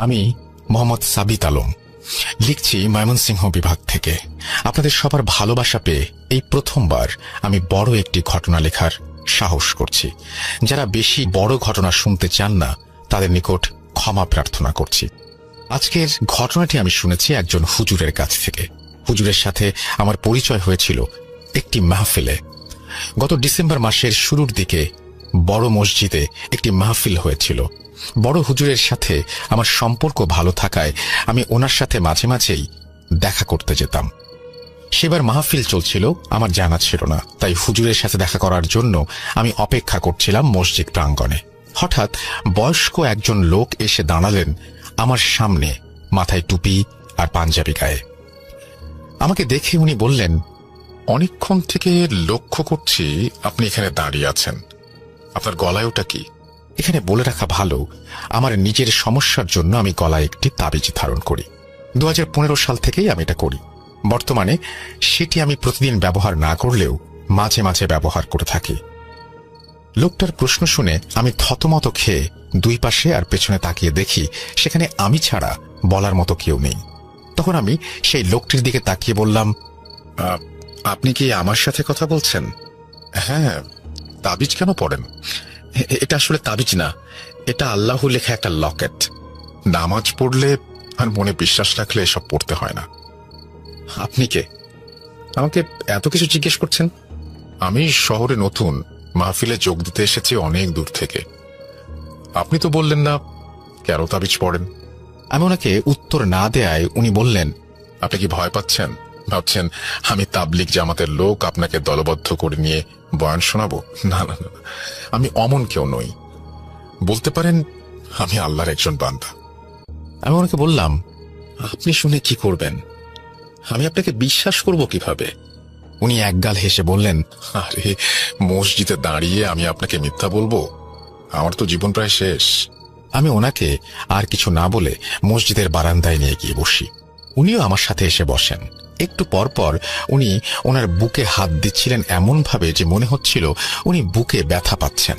আমি মোহাম্মদ সাবিত আলম লিখছি ময়মনসিংহ বিভাগ থেকে। আপনাদের সবার ভালোবাসা পেয়ে এই প্রথমবার আমি বড় একটি ঘটনা লেখার সাহস করছি। যারা বেশি বড় ঘটনা শুনতে চান না তাদের নিকট ক্ষমা প্রার্থনা করছি। আজকের ঘটনাটি আমি শুনেছি একজন হুজুরের কাছ থেকে। হুজুরের সাথে আমার পরিচয় হয়েছিল একটি মাহফিলে। গত ডিসেম্বর মাসের শুরুর দিকে বড় মসজিদে একটি মাহফিল হয়েছিল। বড় হুজুরের সাথে আমার সম্পর্ক ভালো থাকায় আমি ওনার সাথে মাঝে মাঝেই দেখা করতে যেতাম। সেবার মাহফিল চলছিল, আমার জানা ছিল না, তাই হুজুরের সাথে দেখা করার জন্য আমি অপেক্ষা করছিলাম মসজিদ প্রাঙ্গণে। হঠাৎ বয়স্ক একজন লোক এসে দাঁড়ালেন আমার সামনে, মাথায় টুপি আর পাঞ্জাবি গায়ে। আমাকে দেখে উনি বললেন, অনেকক্ষণ থেকে লক্ষ্য করছি আপনি এখানে দাঁড়িয়ে আছেন, আপনার গলায় ওটা কি? এখানে বলে রাখা ভালো, আমার নিজের সমস্যার জন্য আমি গলায় একটি তাবিজ ধারণ করি। 2015 সাল থেকেই আমি এটা করি। বর্তমানে সেটি আমি প্রতিদিন ব্যবহার না করলেও মাঝে মাঝে ব্যবহার করে থাকি। লোকটার প্রশ্ন শুনে আমি থতমত খেয়ে দুই পাশে আর পেছনে তাকিয়ে দেখি সেখানে আমি ছাড়া বলার মতো কেউ নেই। তখন আমি সেই লোকটির দিকে তাকিয়ে বললাম, আপনি কি আমার সাথে কথা বলছেন? হ্যাঁ। তাবিজ কেন পড়েন? এটা আসলে তাবিজ না, এটা আল্লাহ লেখা একটা লকেট। নামাজ পড়লে আর মনে বিশ্বাস রাখলে এসব পড়তে হয় না। আপনি কে? আমাকে এত কিছু জিজ্ঞেস করছেন? আমি শহরে নতুন, মাহফিলে যোগ দিতে এসেছি অনেক দূর থেকে। আপনি তো বললেন না কেন তাবিজ পড়েন। আমি ওনাকে উত্তর না দেয়ায় উনি বললেন, আপনি কি ভয় পাচ্ছেন? ভাবছেন আমি তাবলিগ জামাতের লোক, আপনাকে দলবদ্ধ করে নিয়ে বয়ান শোনাবো? না না না, আমি অমন কেউ নই। বলতে পারেন আমি আল্লাহর একজন বান্দা। আমি ওনাকে বললাম, আপনি শুনে কি করবেন? আমি আপনাকে বিশ্বাস করব কিভাবে? উনি একগাল হেসে বললেন, আরে মসজিদে দাঁড়িয়ে আমি আপনাকে মিথ্যা বলবো? আমার তো জীবন প্রায় শেষ। আমি ওনাকে আর কিছু না বলে মসজিদের বারান্দায় নিয়ে গিয়ে বসি। উনিও আমার সাথে এসে বসেন। একটু পর পর উনি ওনার বুকে হাত দিচ্ছিলেন এমন ভাবে যে মনে হচ্ছিল উনি বুকে ব্যথা পাচ্ছেন।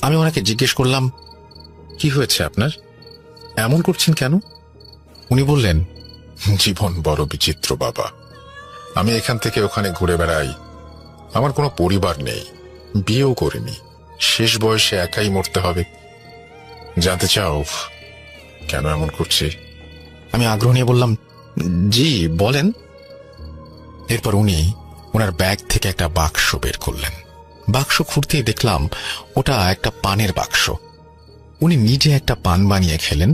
আমি ওনাকে জিজ্ঞেস করলাম, কি হয়েছে আপনার? এমন করছেন কেন? উনি বললেন, জীবন বড় বিচিত্র বাবা। আমি এখান থেকে ওখানে ঘুরে বেড়াই, আমার কোনো পরিবার নেই, বিয়েও করিনি, শেষ বয়সে একাই মরতে হবে। জানতে চাও কেন এমন করছি? আমি আগ্রহ নিয়ে বললাম, জি বলেন। এরপর উনি ওনার ব্যাগ থেকে একটা বাক্স বের করলেন। বাক্স খুঁড়তেই দেখলাম ওটা একটা পানের বাক্স। উনি নিজে একটা পান বানিয়ে খেলেন